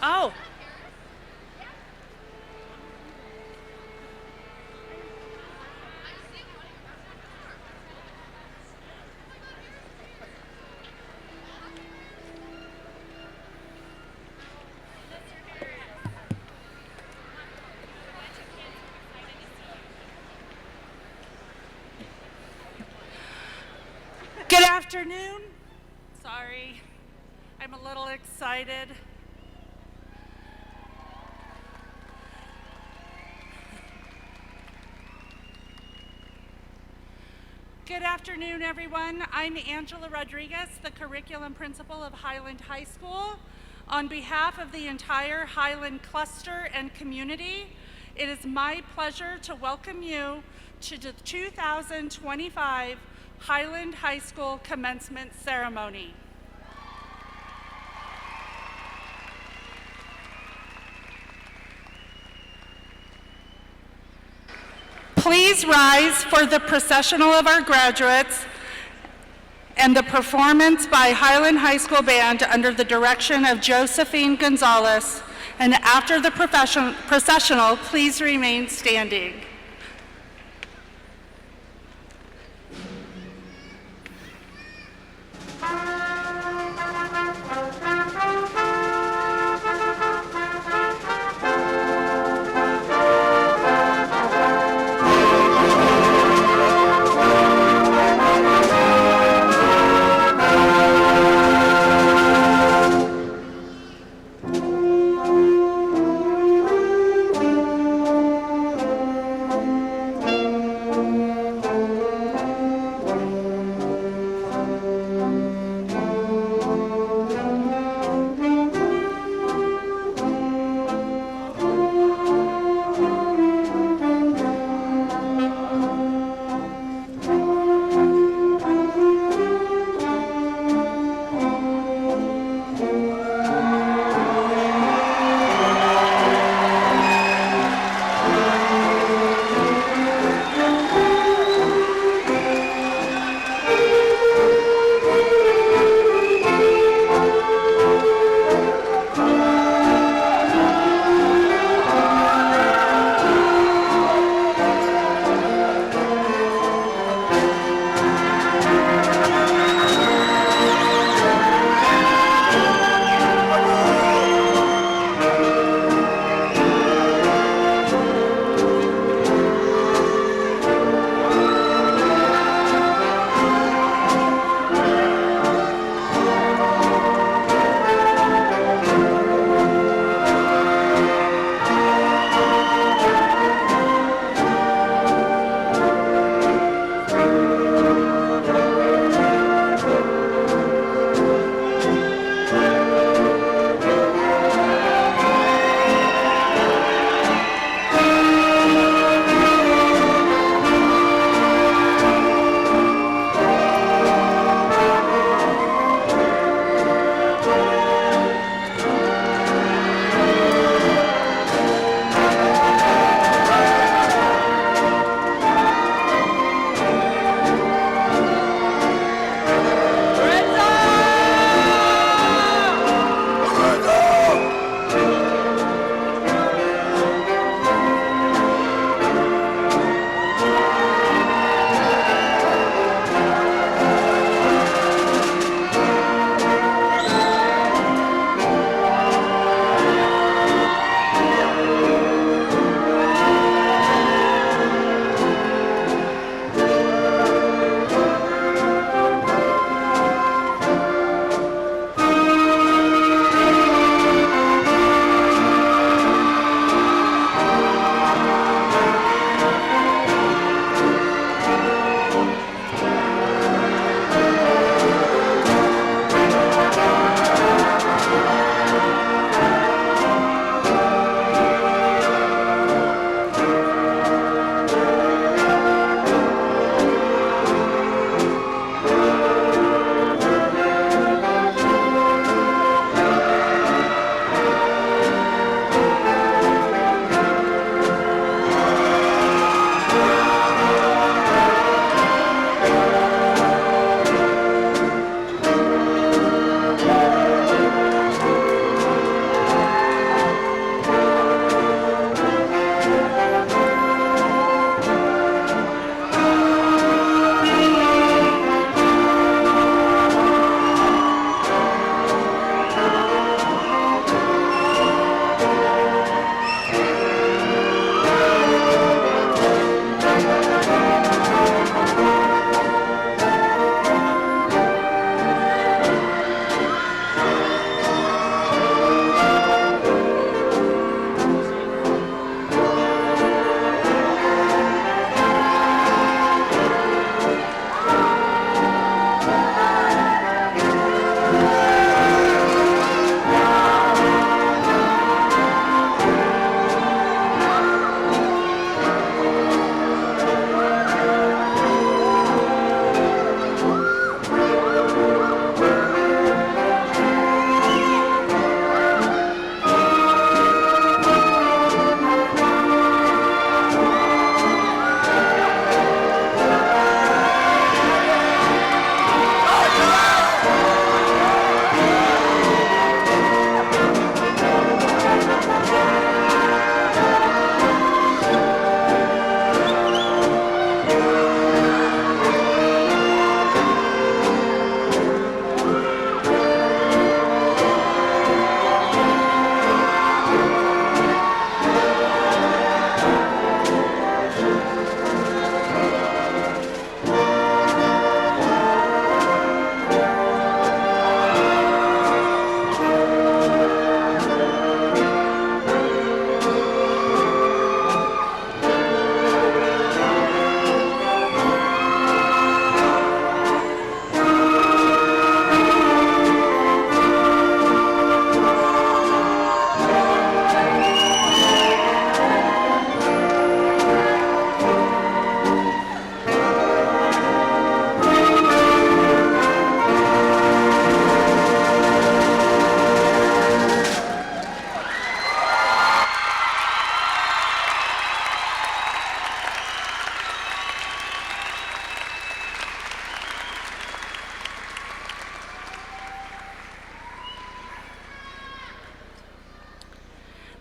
Oh. Good afternoon. Sorry, I'm a little excited. Good afternoon, everyone. I'm Angela Rodriguez, the curriculum principal of Highland High School. On behalf of the entire Highland cluster and community, it is my pleasure to welcome you to the 2025 Highland High School commencement ceremony. Please rise for the processional of our graduates and the performance by Highland High School Band under the direction of Josephine Gonzalez. And after the processional, please remain standing.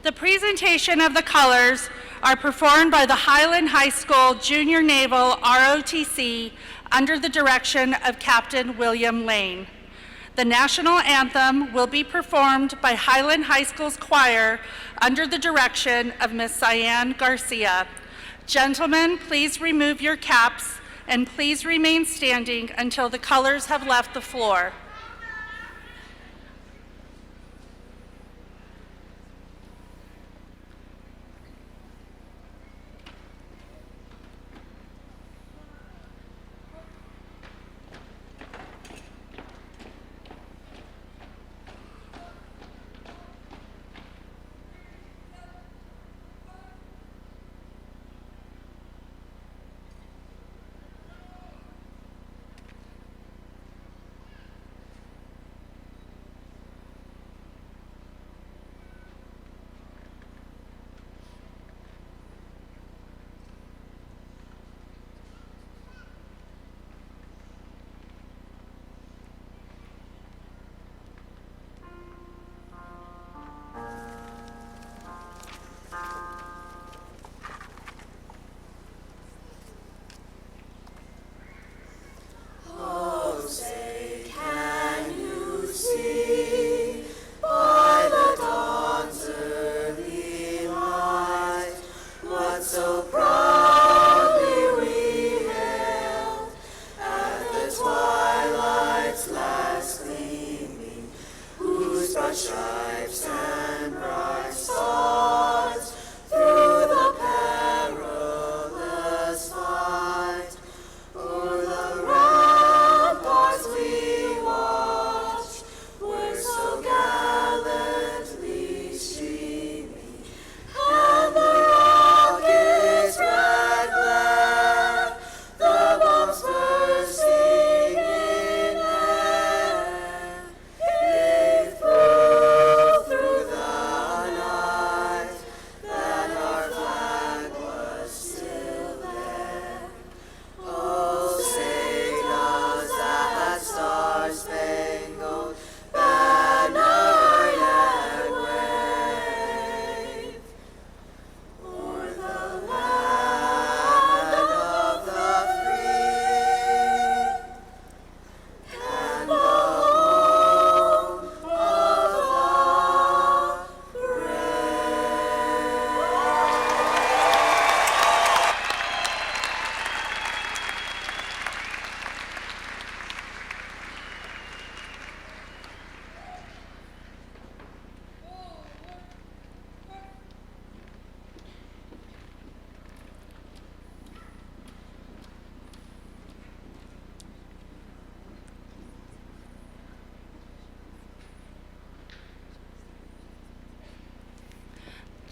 The presentation of the colors are performed by the Highland High School Junior Naval ROTC under the direction of Captain William Lane. The national anthem will be performed by Highland High School's choir under the direction of Ms. Cyan Garcia. Gentlemen, please remove your caps and please remain standing until the colors have left the floor.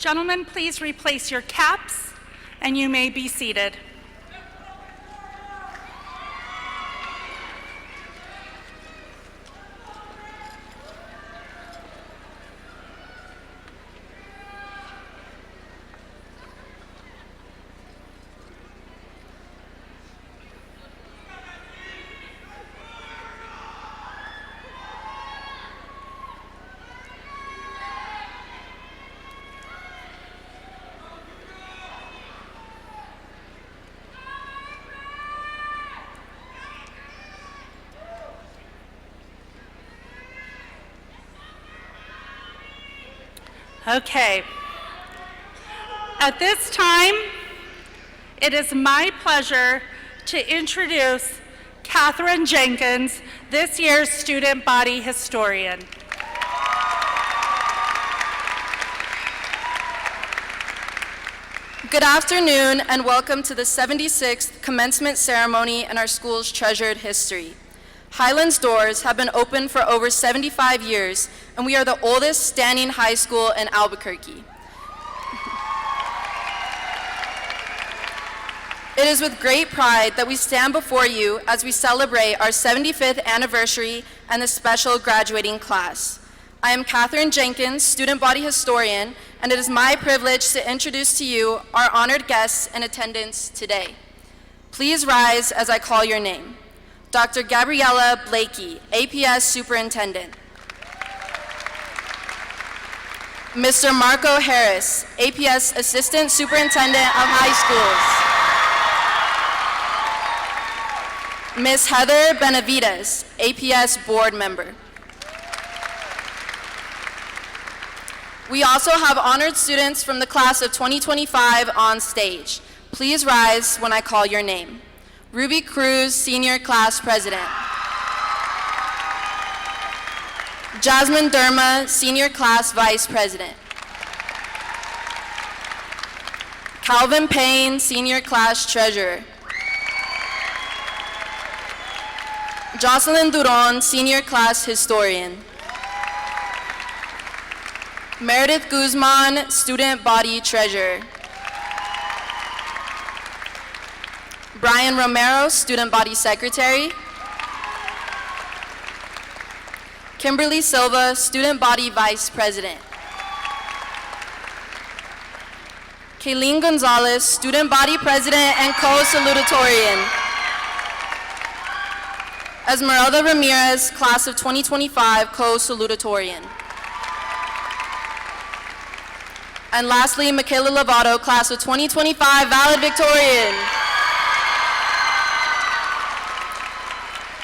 Gentlemen, please replace your caps, and you may be seated. Okay. At this time, it is my pleasure to introduce Catherine Jenkins, this year's student body historian. Good afternoon and welcome to the 76th commencement ceremony in our school's treasured history. Highland's doors have been open for over 75 years, and we are the oldest standing high school in Albuquerque. It is with great pride that we stand before you as we celebrate our 75th anniversary and the special graduating class. I am Catherine Jenkins, student body historian, and it is my privilege to introduce to you our honored guests in attendance today. Please rise as I call your name. Dr. Gabriella Blakey, APS Superintendent. Mr. Marco Harris, APS Assistant Superintendent of High Schools. Ms. Heather Benavides, APS Board Member. We also have honored students from the class of 2025 on stage. Please rise when I call your name. Ruby Cruz, Senior Class President. Jasmine Derma, Senior Class Vice President. Calvin Payne, Senior Class Treasurer. Jocelyn Duron, Senior Class Historian. Meredith Guzman, Student Body Treasurer. Brian Romero, Student Body Secretary. Kimberly Silva, Student Body Vice President. Kayleen Gonzalez, Student Body President and Co-Salutatorian. Esmeralda Ramirez, Class of 2025, Co-Salutatorian. And lastly, Michaela Lovato, Class of 2025, Valedictorian.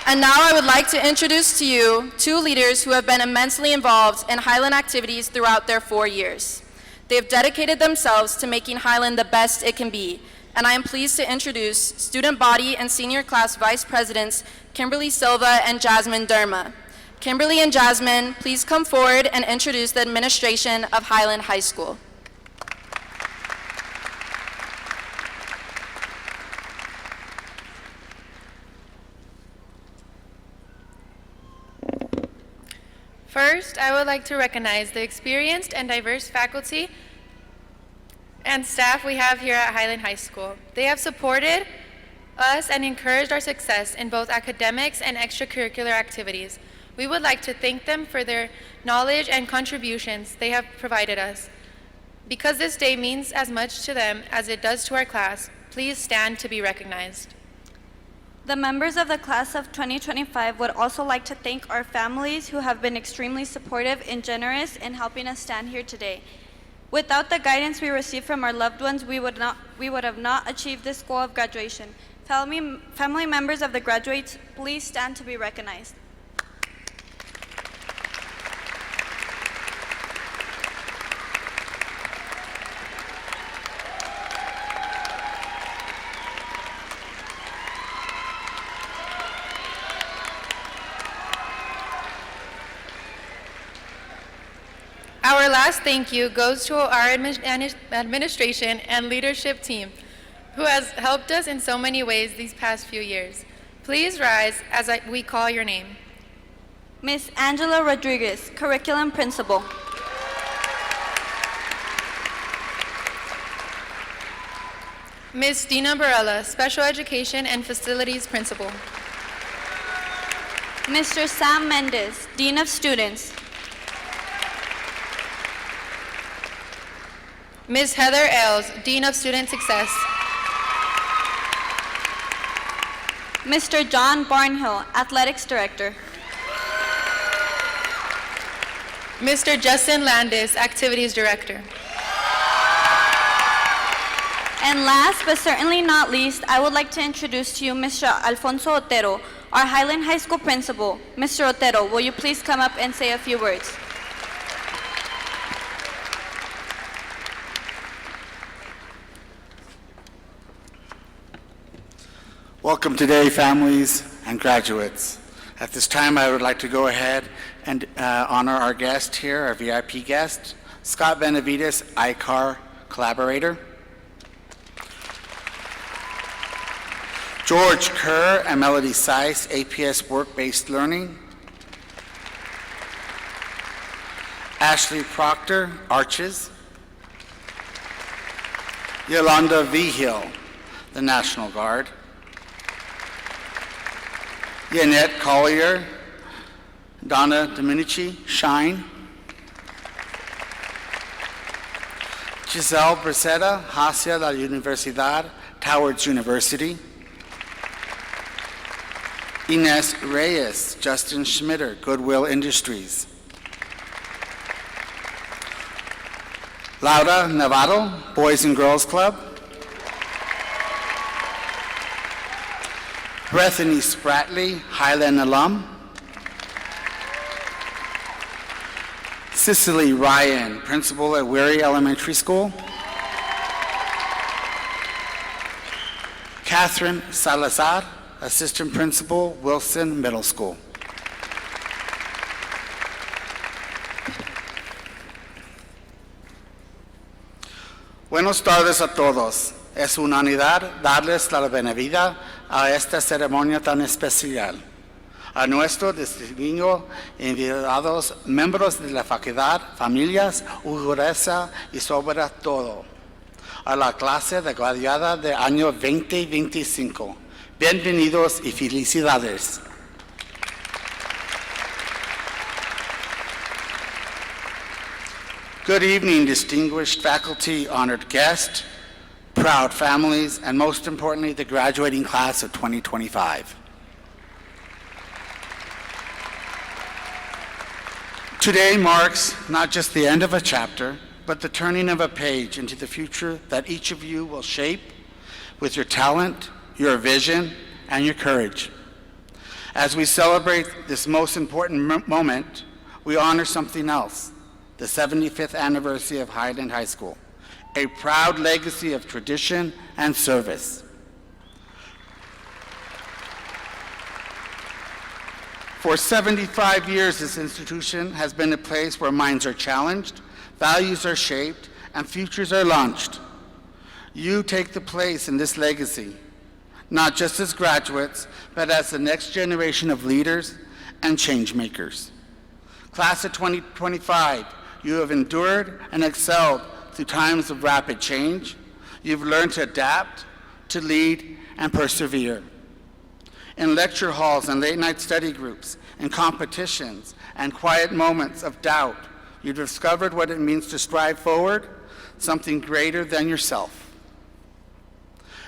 And now I would like to introduce to you two leaders who have been immensely involved in Highland activities throughout their 4 years. They have dedicated themselves to making Highland the best it can be, and I am pleased to introduce Student Body and Senior Class Vice Presidents Kimberly Silva and Jasmine Derma. Kimberly and Jasmine, please come forward and introduce the administration of Highland High School. First, I would like to recognize the experienced and diverse faculty and staff we have here at Highland High School. They have supported us and encouraged our success in both academics and extracurricular activities. We would like to thank them for their knowledge and contributions they have provided us. Because this day means as much to them as it does to our class, please stand to be recognized. The members of the class of 2025 would also like to thank our families who have been extremely supportive and generous in helping us stand here today. Without the guidance we received from our loved ones, we would have not achieved this goal of graduation. Family members of the graduates, please stand to be recognized. Our last thank you goes to our administration and leadership team, who has helped us in so many ways these past few years. Please rise as we call your name. Ms. Angela Rodriguez, Curriculum Principal. Ms. Dina Barella, Special Education and Facilities Principal. Mr. Sam Mendez, Dean of Students. Ms. Heather Ailes, Dean of Student Success. Mr. John Barnhill, Athletics Director. Mr. Justin Landis, Activities Director. And last but certainly not least, I would like to introduce to you Mr. Alfonso Otero, our Highland High School Principal. Mr. Otero, will you please come up and say a few words? Welcome today, families and graduates. At this time, I would like to go ahead and honor our guest here, our VIP guest, Scott Benavides, ICAR collaborator. George Kerr and Melody Seiss, APS Work-Based Learning. Ashley Proctor, Arches. Yolanda Vigil, the National Guard. Yanette Collier, Donna Dominici, Shine. Giselle Bracetta, hacia la Universidad, Towards University. Ines Reyes, Justin Schmitter, Goodwill Industries. Laura Navarro, Boys and Girls Club. Bethany Spratley, Highland alum. Cicely Ryan, principal at Weary Elementary School. Catherine Salazar, assistant principal, Wilson Middle School. Buenos tardes a todos. Es una unidad darles la bienvenida a esta ceremonia tan especial. A nuestros distinguidos invitados, miembros de la facultad, familias, urgullosa y sobre todo, a la clase de graduada de año 2025. Bienvenidos y felicidades. Good evening, distinguished faculty, honored guests, proud families, and most importantly, the graduating class of 2025. Today marks not just the end of a chapter, but the turning of a page into the future that each of you will shape with your talent, your vision, and your courage. As we celebrate this most important moment, we honor something else, the 75th anniversary of Highland High School, a proud legacy of tradition and service. For 75 years, this institution has been a place where minds are challenged, values are shaped, and futures are launched. You take the place in this legacy, not just as graduates, but as the next generation of leaders and change makers. Class of 2025, you have endured and excelled through times of rapid change. You've learned to adapt, to lead, and persevere. In lecture halls and late-night study groups, in competitions and quiet moments of doubt, you discovered what it means to strive forward, something greater than yourself.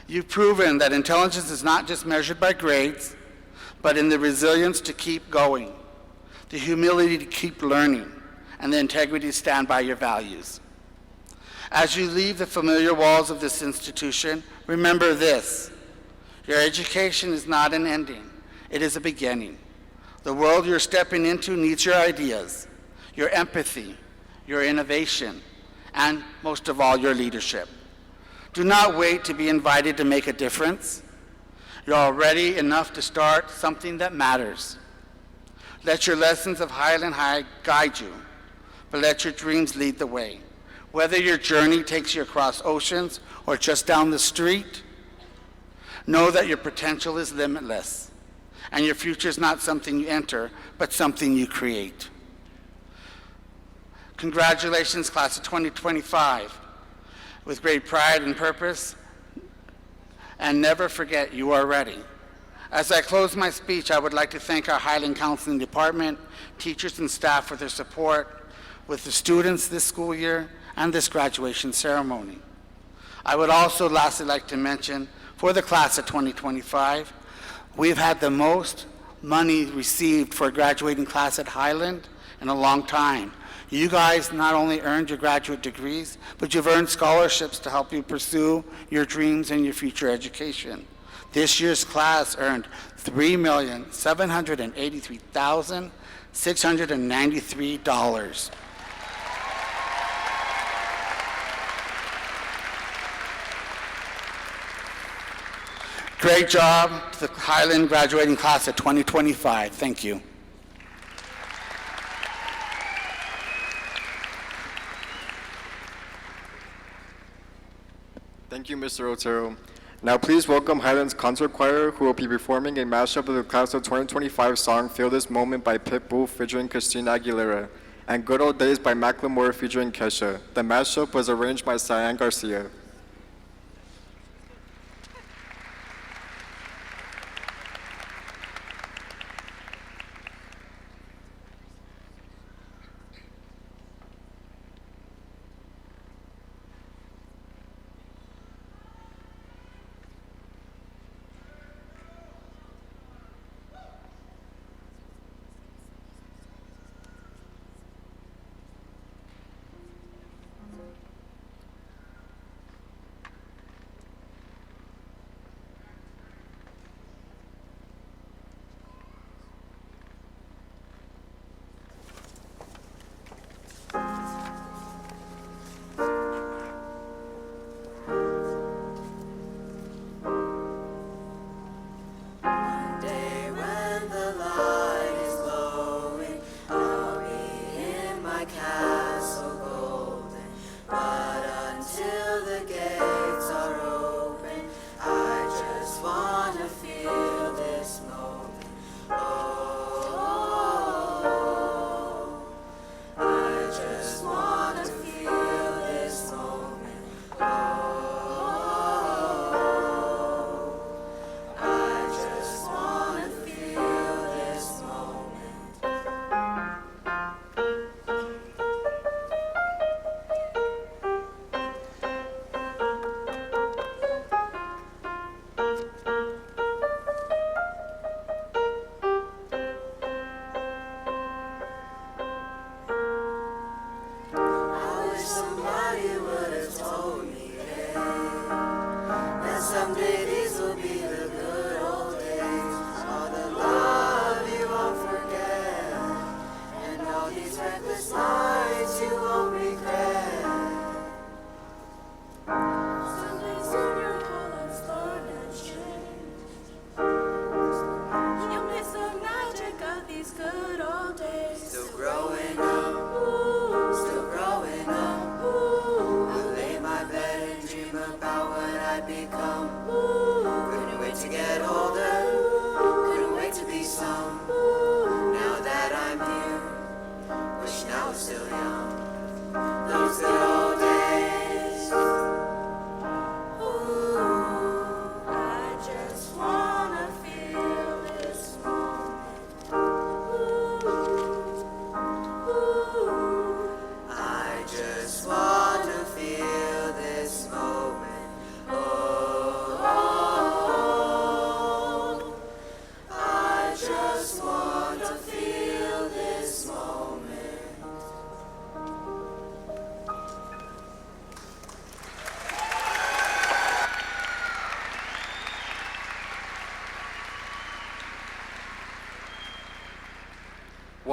You've proven that intelligence is not just measured by grades, but in the resilience to keep going, the humility to keep learning, and the integrity to stand by your values. As you leave the familiar walls of this institution, remember this: your education is not an ending, it is a beginning. The world you're stepping into needs your ideas, your empathy, your innovation, and most of all, your leadership. Do not wait to be invited to make a difference. You're already enough to start something that matters. Let your lessons of Highland High guide you, but let your dreams lead the way. Whether your journey takes you across oceans or just down the street, know that your potential is limitless, and your future is not something you enter, but something you create. Congratulations, class of 2025. With great pride and purpose, and never forget you are ready. As I close my speech, I would like to thank our Highland Counseling Department, teachers and staff for their support with the students this school year and this graduation ceremony. I would also lastly like to mention, for the class of 2025, we've had the most money received for a graduating class at Highland in a long time. You guys not only earned your graduate degrees, but you've earned scholarships to help you pursue your dreams and your future education. This year's class earned $3,783,693. Great job to the Highland graduating class of 2025. Thank you. Thank you, Mr. Otero. Now please welcome Highland's Concert Choir, who will be performing a mashup of the class of 2025 song Feel This Moment by Pitbull featuring Christina Aguilera and Good Old Days by Macklemore featuring Kesha. The mashup was arranged by Cyan Garcia.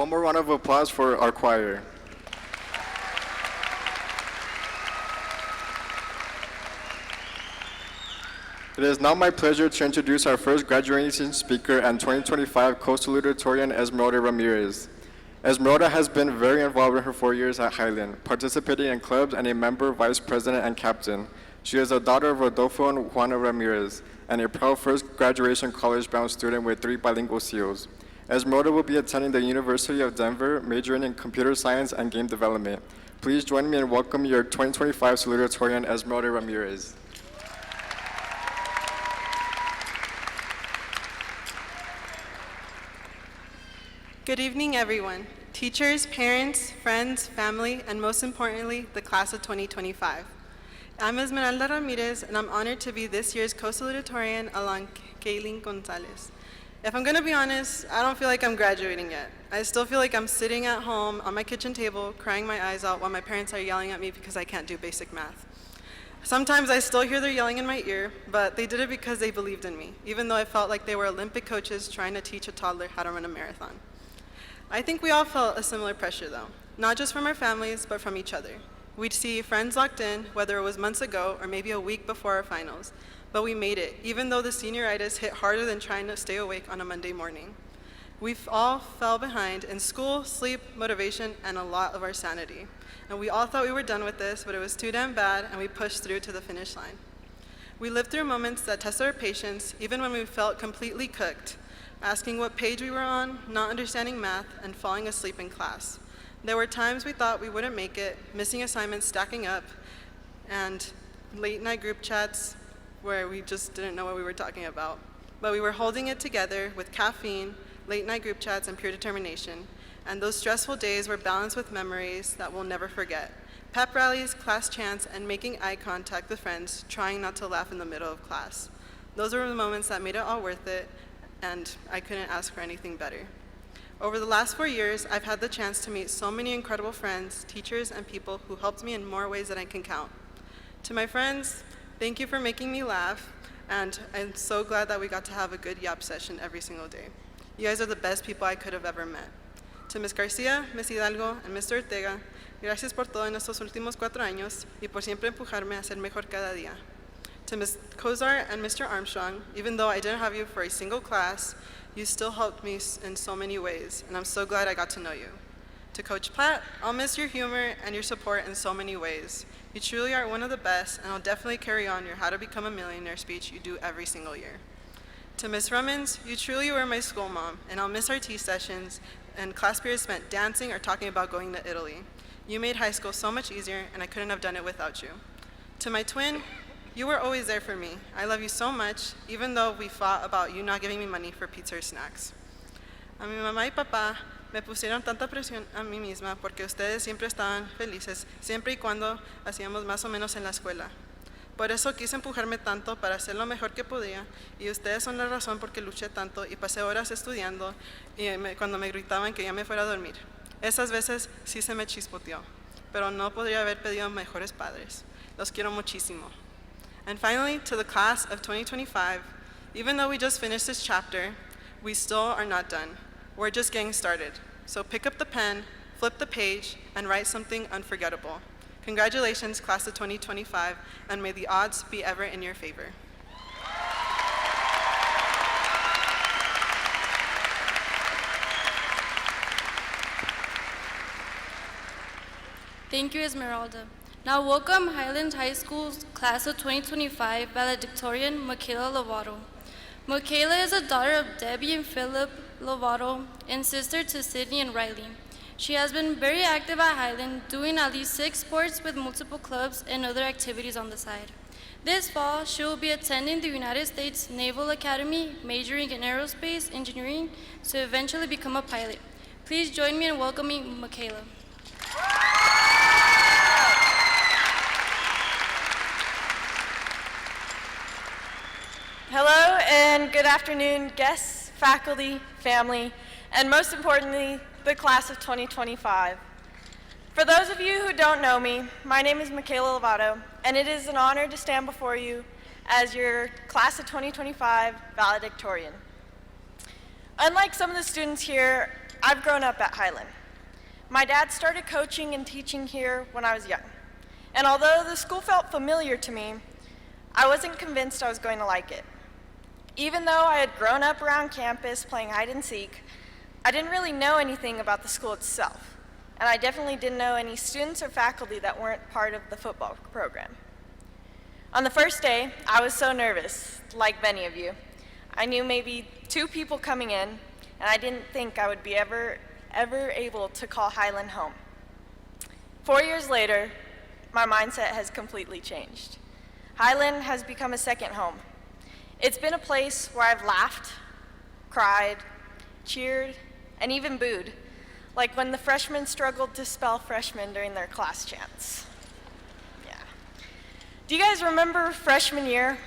one more round of applause for our choir. It is now my pleasure to introduce our first graduating speaker and 2025 co-salutatorian, Esmeralda Ramirez. Esmeralda has been very involved in her 4 years at Highland, participating in clubs and a member, vice president, and captain. She is a daughter of Rodolfo and Juana Ramirez, and a proud first graduation college-bound student with 3 bilingual seals. Esmeralda will be attending the University of Denver, majoring in computer science and game development. Please join me in welcoming your 2025 salutatorian, Esmeralda Ramirez. Good evening, everyone. Teachers, parents, friends, family, and most importantly, the class of 2025. I'm Esmeralda Ramirez, and I'm honored to be this year's co-salutatorian along Kaylin Gonzalez. If I'm gonna be honest, I don't feel like I'm graduating yet. I still feel like I'm sitting at home on my kitchen table, crying my eyes out while my parents are yelling at me because I can't do basic math. Sometimes I still hear their yelling in my ear, but they did it because they believed in me, even though I felt like they were Olympic coaches trying to teach a toddler how to run a marathon. I think we all felt a similar pressure though, not just from our families, but from each other. We'd see friends locked in, whether it was months ago or maybe a week before our finals, but we made it, even though the senioritis hit harder than trying to stay awake on a Monday morning. We all fell behind in school, sleep, motivation, and a lot of our sanity. And we all thought we were done with this, but it was too damn bad, and we pushed through to the finish line. We lived through moments that tested our patience, even when we felt completely cooked, asking what page we were on, not understanding math, and falling asleep in class. There were times we thought we wouldn't make it, missing assignments stacking up, and late night group chats where we just didn't know what we were talking about. But we were holding it together with caffeine, late night group chats, and pure determination. And those stressful days were balanced with memories that we'll never forget. Pep rallies, class chants, and making eye contact with friends, trying not to laugh in the middle of class. Those were the moments that made it all worth it, and I couldn't ask for anything better. Over the last 4 years, I've had the chance to meet so many incredible friends, teachers, and people who helped me in more ways than I can count. To my friends, thank you for making me laugh, and I'm so glad that we got to have a good yap session every single day. You guys are the best people I could have ever met. To Ms. Garcia, Ms. Hidalgo, and Mr. Ortega, gracias por todo en estos últimos 4 años y por siempre empujarme a ser mejor cada día. To Ms. Kozar and Mr. Armstrong, even though I didn't have you for a single class, you still helped me in so many ways, and I'm so glad I got to know you. To Coach Platt, I'll miss your humor and your support in so many ways. You truly are one of the best, and I'll definitely carry on your How to Become a Millionaire speech you do every single year. To Ms. Rummins, you truly were my school mom, and I'll miss our tea sessions and class periods spent dancing or talking about going to Italy. You made high school so much easier, and I couldn't have done it without you. To my twin, you were always there for me. I love you so much, even though we fought about you not giving me money for pizza or snacks. A mi mamá y papá me pusieron tanta presión a mí misma porque ustedes siempre estaban felices, siempre y cuando hacíamos más o menos en la escuela. Por eso quise empujarme tanto para hacer lo mejor que podía, y ustedes son la razón por qué luché tanto y pasé horas estudiando y cuando me gritaban que ya me fuera a dormir. Esas veces sí se me chispoteó, pero no podría haber pedido mejores padres. Los quiero muchísimo. And finally, to the class of 2025, even though we just finished this chapter, we still are not done. We're just getting started. So pick up the pen, flip the page, and write something unforgettable. Congratulations, class of 2025, and may the odds be ever in your favor. Thank you, Esmeralda. Now welcome Highland High School's class of 2025 valedictorian, Michaela Lovato. Michaela is a daughter of Debbie and Philip Lovato and sister to Sydney and Riley. She has been very active at Highland, doing at least 6 sports with multiple clubs and other activities on the side. This fall, she will be attending the United States Naval Academy, majoring in aerospace engineering to eventually become a pilot. Please join me in welcoming Michaela. Hello and good afternoon, guests, faculty, family, and most importantly, the class of 2025. For those of you who don't know me, my name is Michaela Lovato, and it is an honor to stand before you as your class of 2025 valedictorian. Unlike some of the students here, I've grown up at Highland. My dad started coaching and teaching here when I was young. And although the school felt familiar to me, I wasn't convinced I was going to like it. Even though I had grown up around campus playing hide and seek, I didn't really know anything about the school itself. And I definitely didn't know any students or faculty that weren't part of the football program. On the first day, I was so nervous, like many of you. I knew maybe 2 people coming in, and I didn't think I would be ever able to call Highland home. 4 years later, my mindset has completely changed. Highland has become a second home. It's been a place where I've laughed, cried, cheered, and even booed, like when the freshmen struggled to spell freshman during their class chants. Yeah. Do you guys remember freshman year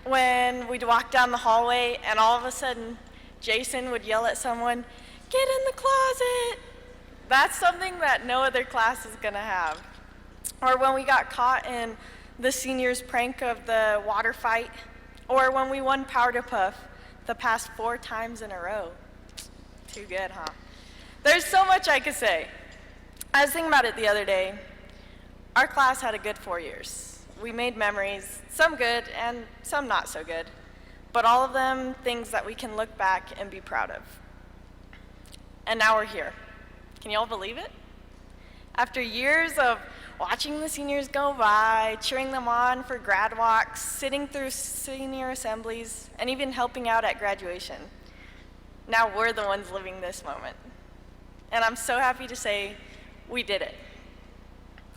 when we'd walk down the hallway and all of a sudden Jason would yell at someone, "Get in the closet"? That's something that no other class is gonna have. Or when we got caught in the seniors' prank of the water fight, or when we won Powder Puff the past 4 times in a row. Too good, huh? There's so much I could say. I was thinking about it the other day. Our class had a good 4 years. We made memories, some good and some not so good, but all of them things that we can look back and be proud of. And now we're here. Can you all believe it? After years of watching the seniors go by, cheering them on for grad walks, sitting through senior assemblies, and even helping out at graduation, now we're the ones living this moment. And I'm so happy to say we did it.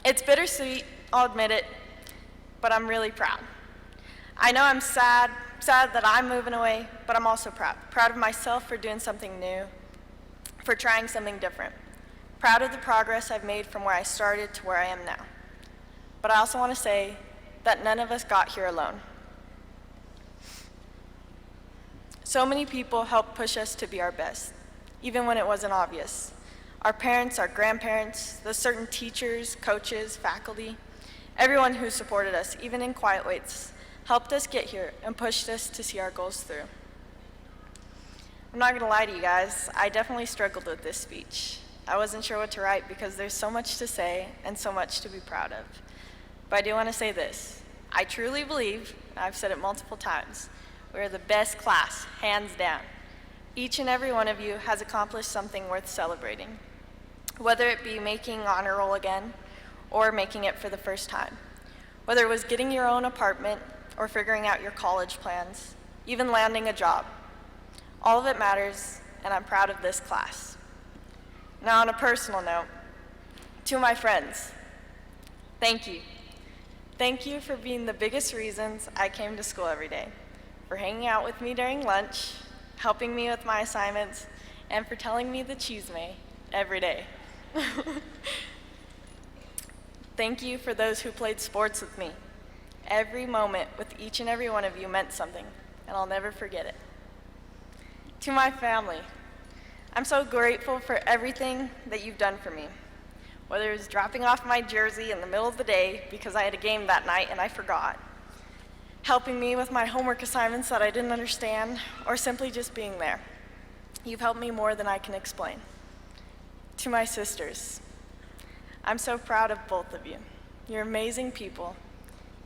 It's bittersweet, I'll admit it, but I'm really proud. I know I'm sad that I'm moving away, but I'm also proud. Proud of myself for doing something new, for trying something different. Proud of the progress I've made from where I started to where I am now. But I also want to say that none of us got here alone. So many people helped push us to be our best, even when it wasn't obvious. Our parents, our grandparents, the certain teachers, coaches, faculty, everyone who supported us, even in quiet ways, helped us get here and pushed us to see our goals through. I'm not gonna lie to you guys, I definitely struggled with this speech. I wasn't sure what to write because there's so much to say and so much to be proud of. But I do want to say this. I truly believe, I've said it multiple times, we're the best class, hands down. Each and every one of you has accomplished something worth celebrating, whether it be making honor roll again or making it for the first time, whether it was getting your own apartment or figuring out your college plans, even landing a job. All of it matters, and I'm proud of this class. Now, on a personal note, to my friends, thank you. Thank you for being the biggest reasons I came to school every day, for hanging out with me during lunch, helping me with my assignments, and for telling me the cheese may every day. Thank you for those who played sports with me. Every moment with each and every one of you meant something, and I'll never forget it. To my family, I'm so grateful for everything that you've done for me. Whether it was dropping off my jersey in the middle of the day because I had a game that night and I forgot, helping me with my homework assignments that I didn't understand, or simply just being there. You've helped me more than I can explain. To my sisters, I'm so proud of both of you. You're amazing people,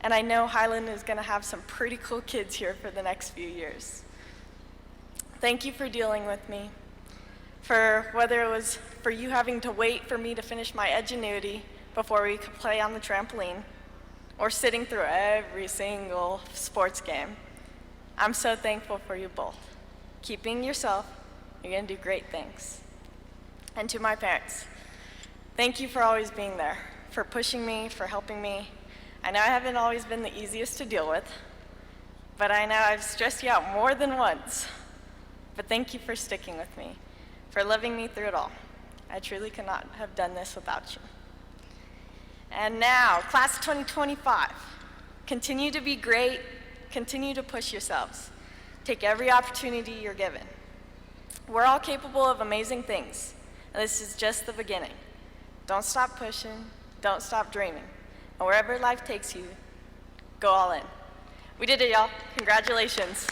and I know Highland is gonna have some pretty cool kids here for the next few years. Thank you for dealing with me, for whether it was for you having to wait for me to finish my edgenuity before we could play on the trampoline, or sitting through every single sports game. I'm so thankful for you both. Keep being yourself, you're gonna do great things. And to my parents, thank you for always being there, for pushing me, for helping me. I know I haven't always been the easiest to deal with, but I know I've stressed you out more than once. But thank you for sticking with me, for loving me through it all. I truly could not have done this without you. And now, class of 2025, continue to be great, continue to push yourselves. Take every opportunity you're given. We're all capable of amazing things, and this is just the beginning. Don't stop pushing, don't stop dreaming, and wherever life takes you, go all in. We did it, y'all. Congratulations.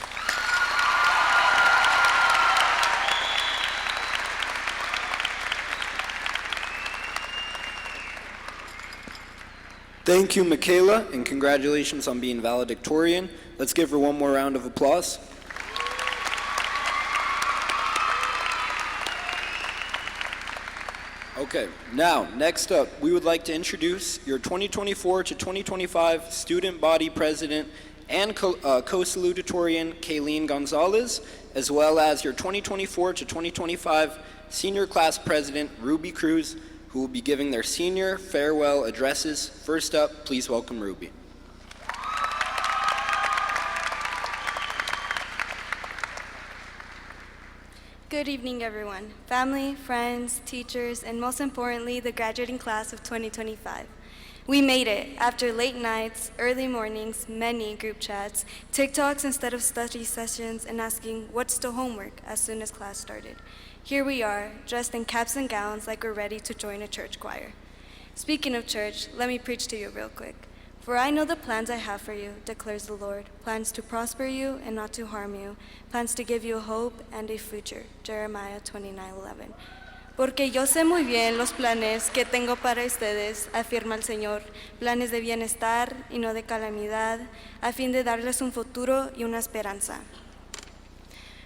Thank you, Michaela, and congratulations on being valedictorian. Let's give her one more round of applause. Okay, now, next up, we would like to introduce your 2024 to 2025 Student Body President and co-salutatorian, Kayleen Gonzalez, as well as your 2024 to 2025 Senior Class President, Ruby Cruz, who will be giving their senior farewell addresses. First up, please welcome Ruby. Good evening, everyone. Family, friends, teachers, and most importantly, the graduating class of 2025. We made it after late nights, early mornings, many group chats, TikToks instead of study sessions, and asking what's the homework as soon as class started. Here we are, dressed in caps and gowns like we're ready to join a church choir. Speaking of church, let me preach to you real quick. For I know the plans I have for you, declares the Lord, plans to prosper you and not to harm you, plans to give you a hope and a future. Jeremiah 29:11. Porque yo sé muy bien los planes que tengo para ustedes, afirma el Señor, planes de bienestar y no de calamidad, a fin de darles un futuro y una esperanza.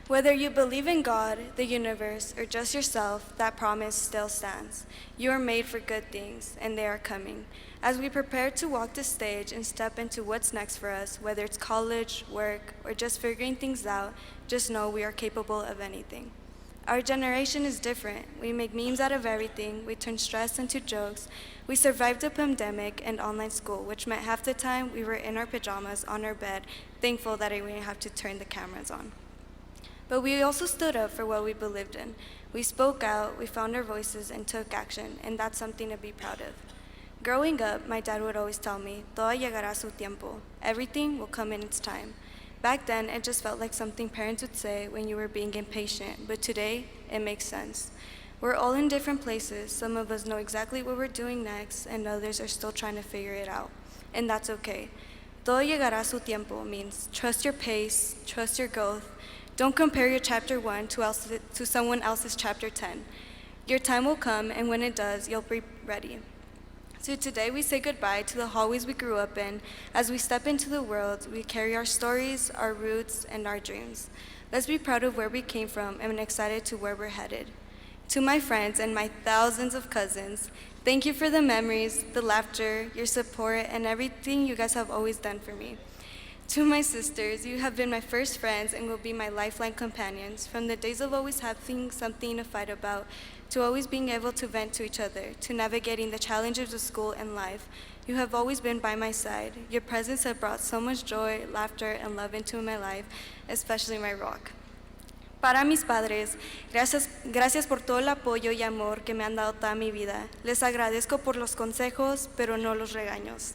Whether you believe in God, the universe, or just yourself, that promise still stands. You are made for good things, and they are coming. As we prepare to walk the stage and step into what's next for us, whether it's college, work, or just figuring things out, just know we are capable of anything. Our generation is different. We make memes out of everything. We turn stress into jokes. We survived a pandemic and online school, which meant half the time we were in our pajamas on our bed, thankful that we didn't have to turn the cameras on. But we also stood up for what we believed in. We spoke out, we found our voices, and took action, and that's something to be proud of. Growing up, my dad would always tell me, todo llegará a su tiempo. Everything will come in its time. Back then, it just felt like something parents would say when you were being impatient, but today, it makes sense. We're all in different places. Some of us know exactly what we're doing next, and others are still trying to figure it out. And that's okay. Todo llegará a su tiempo means trust your pace, trust your growth. Don't compare your chapter 1 to someone else's chapter 10. Your time will come, and when it does, you'll be ready. So today we say goodbye to the hallways we grew up in. As we step into the world, we carry our stories, our roots, and our dreams. Let's be proud of where we came from and excited to where we're headed. To my friends and my thousands of cousins, thank you for the memories, the laughter, your support, and everything you guys have always done for me. To my sisters, you have been my first friends and will be my lifeline companions, from the days of always having something to fight about, to always being able to vent to each other, to navigating the challenges of school and life. You have always been by my side. Your presence has brought so much joy, laughter, and love into my life, especially my rock. Para mis padres, gracias por todo el apoyo y amor que me han dado toda mi vida. Les agradezco por los consejos, pero no los regaños.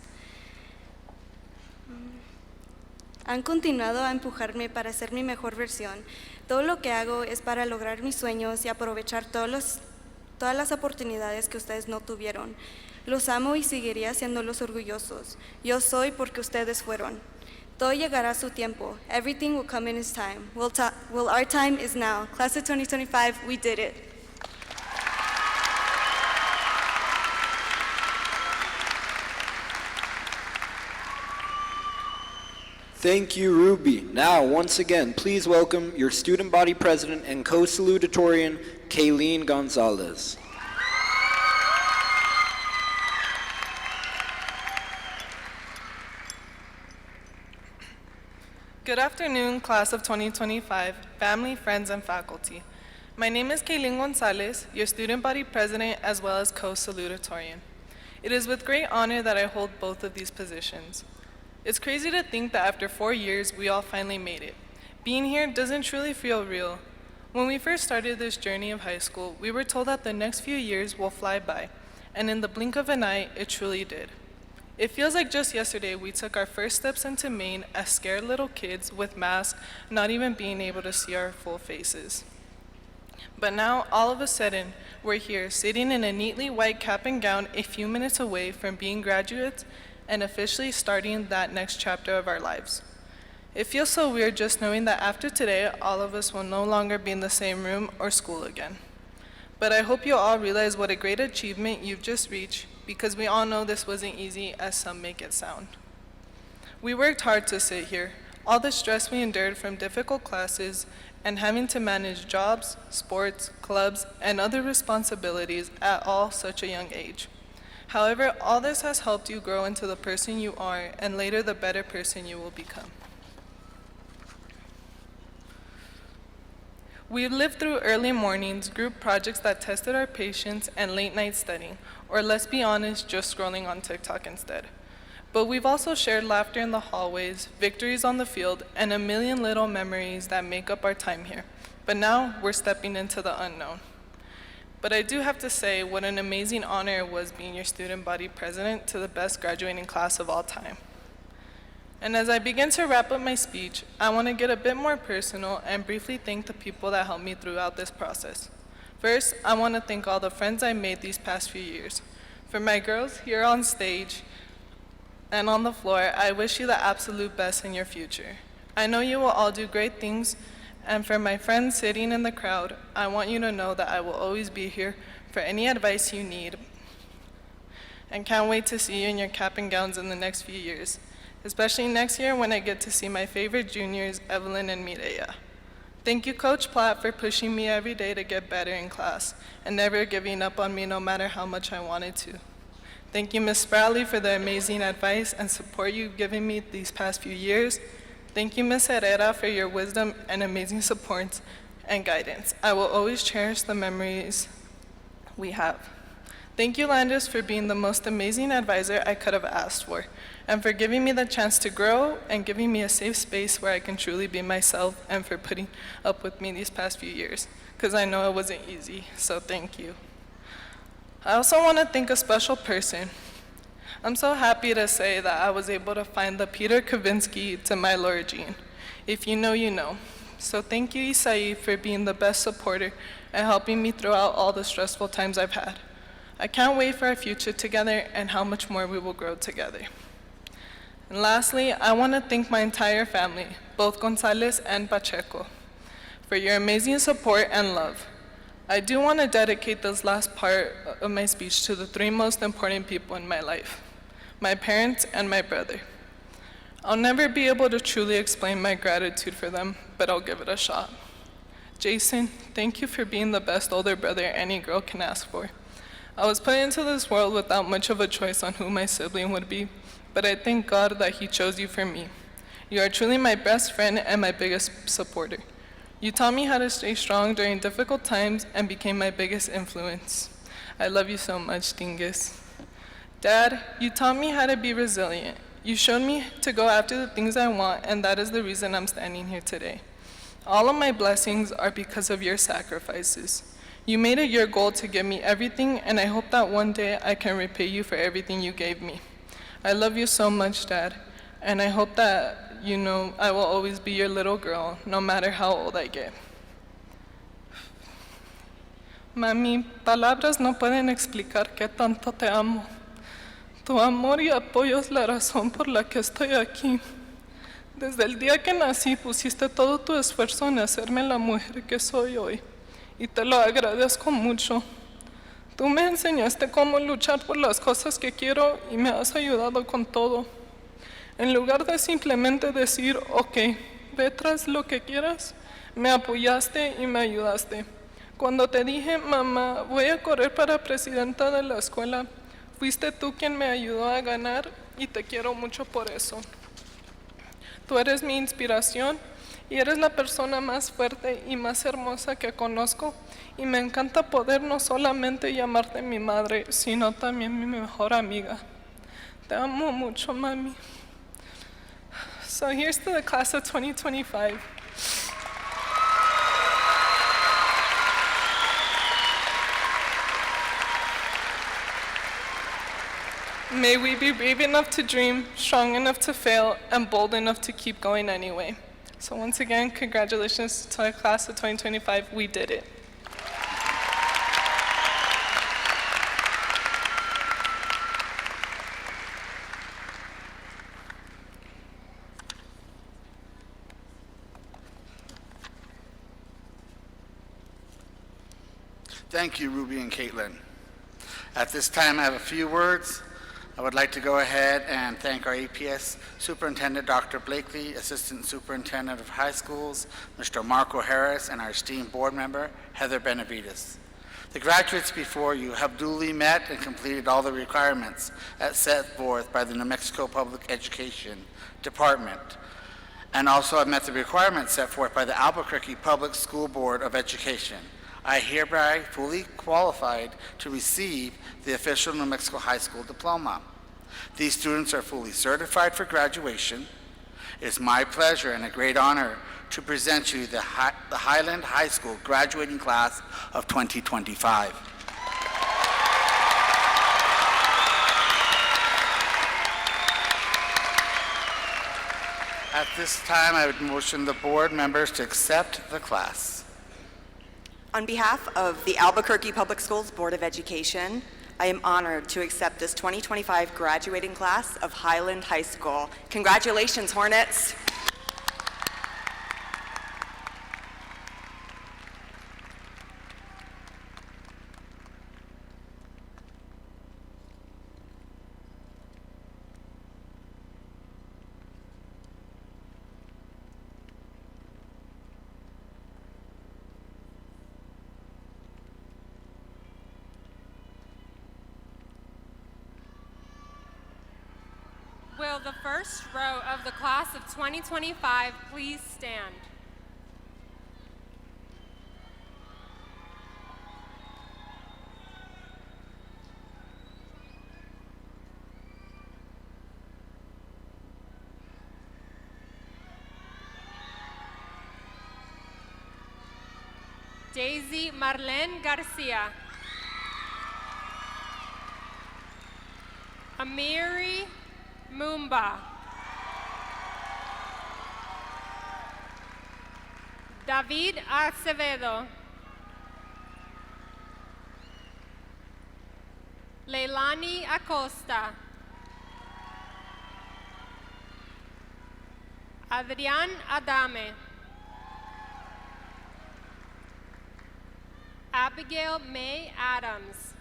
Han continuado a empujarme para ser mi mejor versión. Todo lo que hago es para lograr mis sueños y aprovechar todas las oportunidades que ustedes no tuvieron. Los amo y seguiré haciéndolos orgullosos. Yo soy porque ustedes fueron. Todo llegará a su tiempo. Everything will come in its time. Well, our time is now. Class of 2025, we did it. Thank you, Ruby. Now, once again, please welcome your student body president and co-salutatorian, Kayleen Gonzalez. Good afternoon, class of 2025, family, friends, and faculty. My name is Kayleen Gonzalez, your student body president as well as co-salutatorian. It is with great honor that I hold both of these positions. It's crazy to think that after 4 years, we all finally made it. Being here doesn't truly feel real. When we first started this journey of high school, we were told that the next few years will fly by, and in the blink of an eye, it truly did. It feels like just yesterday we took our first steps into Maine as scared little kids with masks, not even being able to see our full faces. But now, all of a sudden, we're here, sitting in a neatly white cap and gown a few minutes away from being graduates and officially starting that next chapter of our lives. It feels so weird just knowing that after today, all of us will no longer be in the same room or school again. But I hope you all realize what a great achievement you've just reached because we all know this wasn't easy as some make it sound. We worked hard to sit here. All the stress we endured from difficult classes and having to manage jobs, sports, clubs, and other responsibilities at all such a young age. However, all this has helped you grow into the person you are and later the better person you will become. We've lived through early mornings, group projects that tested our patience, and late night studying, or let's be honest, just scrolling on TikTok instead. But we've also shared laughter in the hallways, victories on the field, and a million little memories that make up our time here. But now we're stepping into the unknown. But I do have to say what an amazing honor it was being your student body president to the best graduating class of all time. And as I begin to wrap up my speech, I want to get a bit more personal and briefly thank the people that helped me throughout this process. First, I want to thank all the friends I made these past few years. For my girls here on stage and on the floor, I wish you the absolute best in your future. I know you will all do great things, and for my friends sitting in the crowd, I want you to know that I will always be here for any advice you need, and can't wait to see you in your cap and gowns in the next few years, especially next year when I get to see my favorite juniors, Evelyn and Mireya. Thank you, Coach Platt, for pushing me every day to get better in class and never giving up on me no matter how much I wanted to. Thank you, Ms. Sproutley, for the amazing advice and support you've given me these past few years. Thank you, Ms. Herrera, for your wisdom and amazing support and guidance. I will always cherish the memories we have. Thank you, Landis, for being the most amazing advisor I could have asked for, and for giving me the chance to grow and giving me a safe space where I can truly be myself, and for putting up with me these past few years, because I know it wasn't easy, so thank you. I also want to thank a special person. I'm so happy to say that I was able to find the Peter Kavinsky to my Laura Jean. If you know, you know. So thank you, Isai, for being the best supporter and helping me throughout all the stressful times I've had. I can't wait for our future together and how much more we will grow together. And lastly, I want to thank my entire family, both Gonzalez and Pacheco, for your amazing support and love. I do want to dedicate this last part of my speech to the three most important people in my life, my parents and my brother. I'll never be able to truly explain my gratitude for them, but I'll give it a shot. Jason, thank you for being the best older brother any girl can ask for. I was put into this world without much of a choice on who my sibling would be, but I thank God that He chose you for me. You are truly my best friend and my biggest supporter. You taught me how to stay strong during difficult times and became my biggest influence. I love you so much, Dingus. Dad, you taught me how to be resilient. You showed me to go after the things I want, and that is the reason I'm standing here today. All of my blessings are because of your sacrifices. You made it your goal to give me everything, and I hope that one day I can repay you for everything you gave me. I love you so much, Dad, and I hope that you know I will always be your little girl, no matter how old I get. Mami, palabras no pueden explicar qué tanto te amo. Tu amor y apoyo es la razón por la que estoy aquí. Desde el día que nací pusiste todo tu esfuerzo en hacerme la mujer que soy hoy, y te lo agradezco mucho. Tú me enseñaste cómo luchar por las cosas que quiero y me has ayudado con todo. En lugar de simplemente decir, ok, ve tras lo que quieras, me apoyaste y me ayudaste. Cuando te dije, mamá, voy a correr para presidenta de la escuela, fuiste tú quien me ayudó a ganar y te quiero mucho por eso. Tú eres mi inspiración y eres la persona más fuerte y más hermosa que conozco, y me encanta poder no solamente llamarte mi madre, sino también mi mejor amiga. Te amo mucho, mami. So here's to the class of 2025. May we be brave enough to dream, strong enough to fail, and bold enough to keep going anyway. So once again, congratulations to our class of 2025. We did it. Thank you, Ruby and Caitlin. At this time, I have a few words. I would like to go ahead and thank our APS Superintendent, Dr. Blakely, Assistant Superintendent of High Schools, Mr. Marco Harris, and our esteemed board member, Heather Benavides. The graduates before you have duly met and completed all the requirements as set forth by the New Mexico Public Education Department, and also have met the requirements set forth by the Albuquerque Public School Board of Education. I hereby fully qualified to receive the official New Mexico High School diploma. These students are fully certified for graduation. It is my pleasure and a great honor to present you the Highland High School graduating class of 2025. At this time, I would motion the board members to accept the class. On behalf of the Albuquerque Public Schools Board of Education, I am honored to accept this 2025 graduating class of Highland High School. Congratulations, Hornets! Will the first row of the class of 2025 please stand? Daisy Marlene Garcia. Amiri Mumba. David Acevedo. Leilani Acosta. Adrián Adame. Abigail May Adams.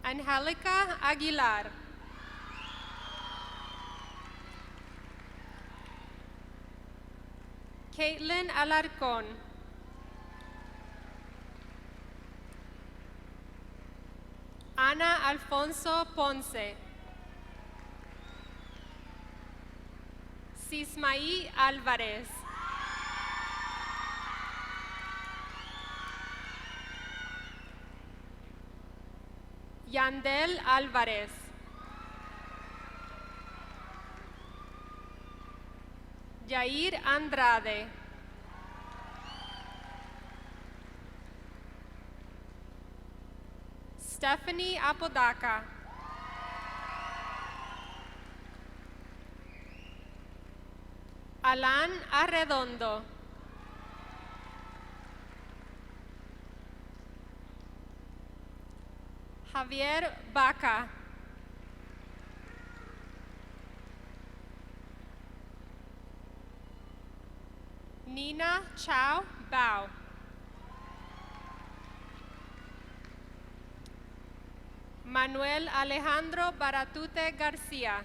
Angelica Aguilar. Caitlin Alarcón. Ana Alfonso Ponce. Sismaí Álvarez. Yandel Álvarez. Yair Andrade. Stephanie Apodaca. Alan Arredondo. Javier Baca. Nina Chao Bao. Manuel Alejandro Baratute Garcia.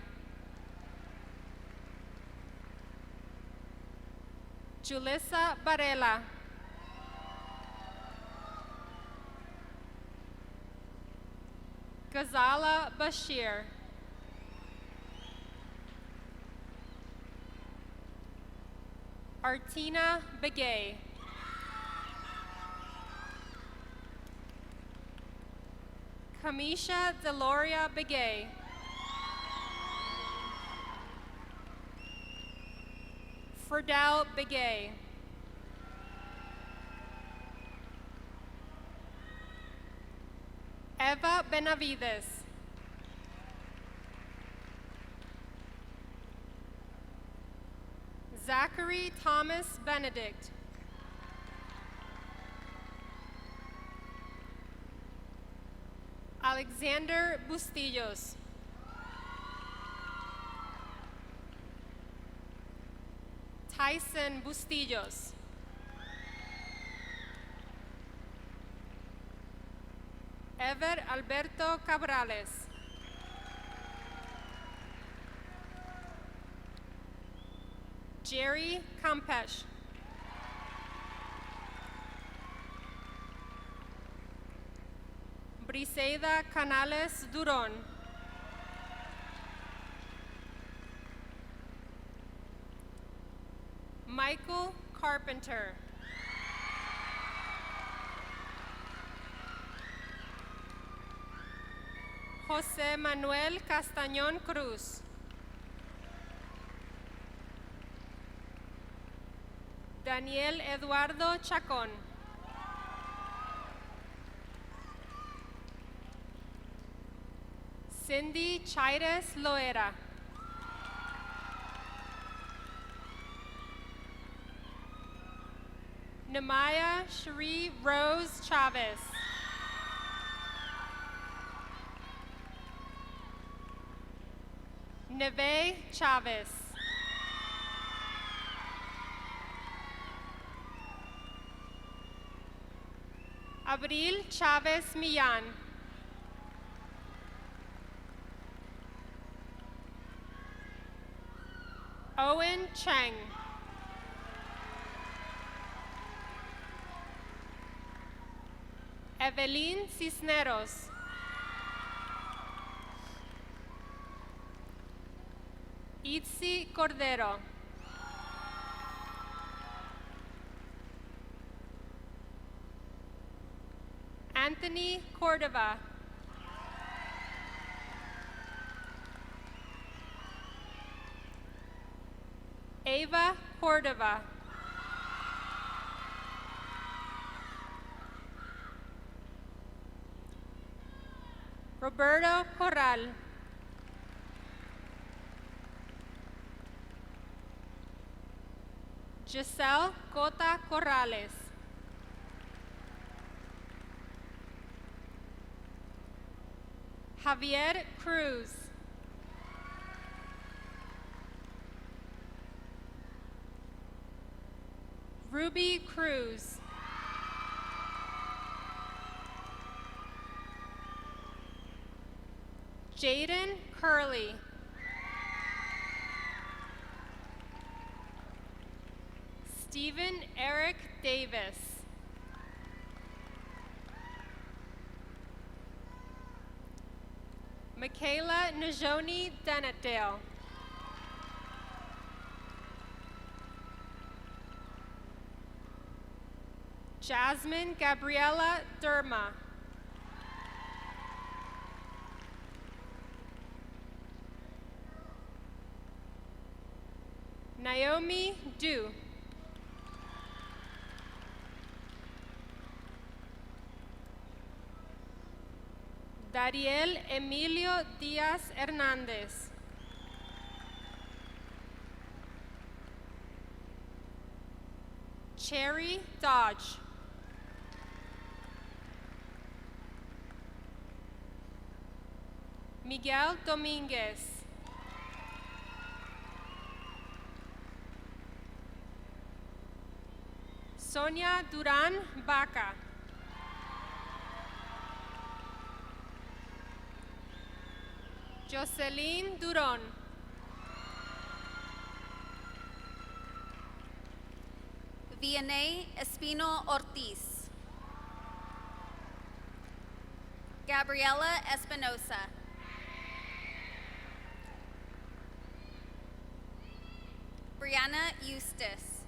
Julissa Varela. Ghazala Bashir. Artina Begay. Kamisha Deloria Begay. Ferdal Begay. Eva Benavides. Zachary Thomas Benedict. Alexander Bustillos. Tyson Bustillos. Ever Alberto Cabrales. Jerry Campeche. Briseida Canales Durón. Michael Carpenter. José Manuel Castañón Cruz. Daniel Eduardo Chacón. Cindy Chaires Loera. Namaya Cherie Rose Chavez. Neve Chavez. Abril Chavez Millán. Owen Cheng. Evelyn Cisneros. Itzi Cordero. Anthony Cordova. Ava Cordova. Roberto Corral. Giselle Cota Corrales. Javier Cruz. Ruby Cruz. Jaden Curley. Stephen Eric Davis. Michaela Najoni Denetdale. Jasmine Gabriela Derma. Naomi Du. Dariel Emilio Díaz Hernández. Cherry Dodge. Miguel Dominguez. Sonia Duran Baca. Jocelyn Duron. Vianey Espino Ortiz. Gabriela Espinosa. Brianna Eustace.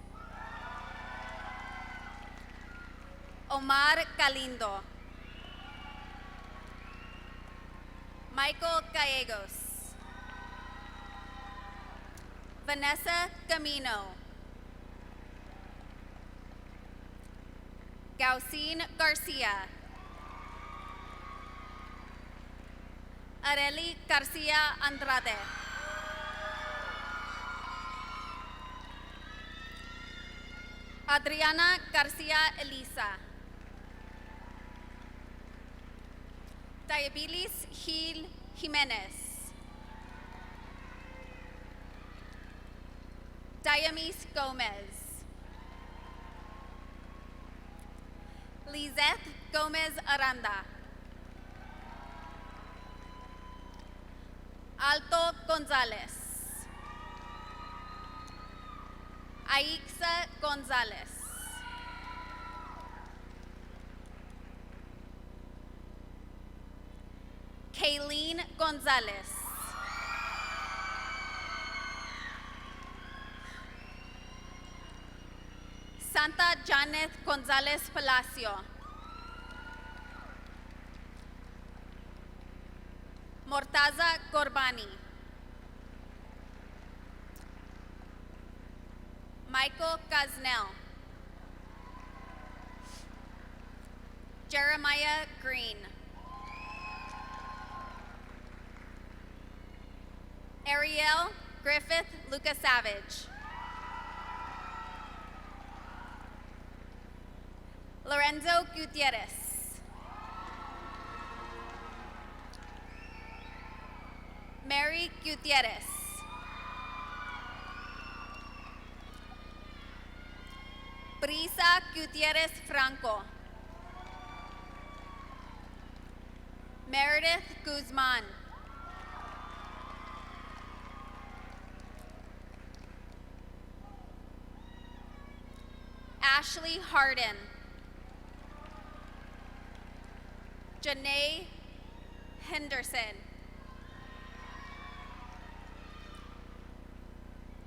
Omar Galindo. Michael Gallegos. Vanessa Camino. Gaucine Garcia. Areli Garcia Andrade. Adriana Garcia Elisa. Diabetes Gil Jimenez. Diamis Gomez. Lizeth Gomez Aranda. Alto Gonzalez. Aixa Gonzalez. Kayleen Gonzalez. Santa Janet Gonzalez Palacio. Mortaza Gorbani. Michael Gaznell. Jeremiah Green. Ariel Griffith Lucas Savage. Lorenzo Gutierrez. Mary Gutierrez. Brisa Gutierrez Franco. Meredith Guzman. Ashley Harden. Janae Henderson.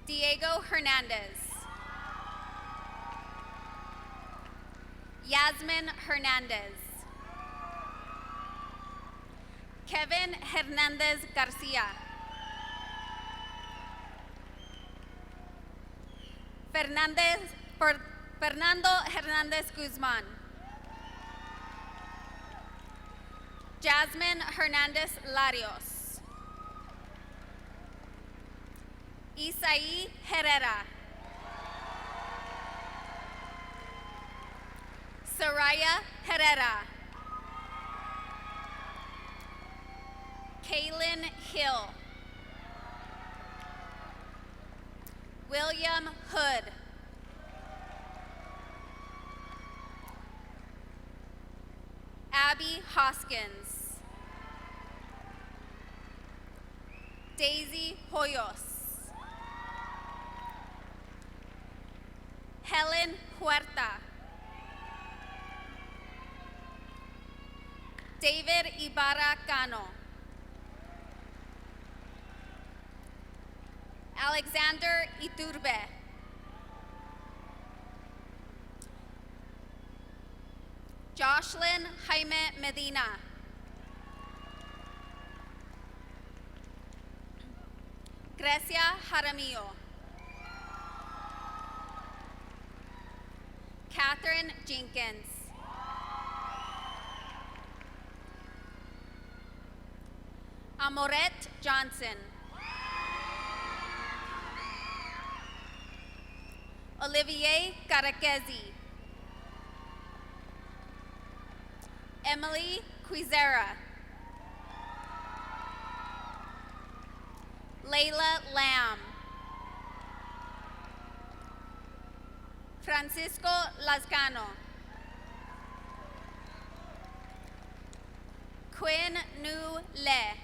Diego Hernandez. Yasmin Hernandez. Kevin Hernandez Garcia. Fernando Hernandez Guzman. Jasmine Hernandez Larios. Isaí Herrera. Soraya Herrera. Kaylin Hill. William Hood. Abby Hoskins. Daisy Hoyos. Helen Huerta. David Ibarra Cano. Alexander Iturbe. Jocelyn Jaime Medina. Grecia Jaramillo. Catherine Jenkins. Amoret Johnson. Olivier Carakezi. Emily Quizera. Layla Lamb. Francisco Lascano. Quinn Nu Le.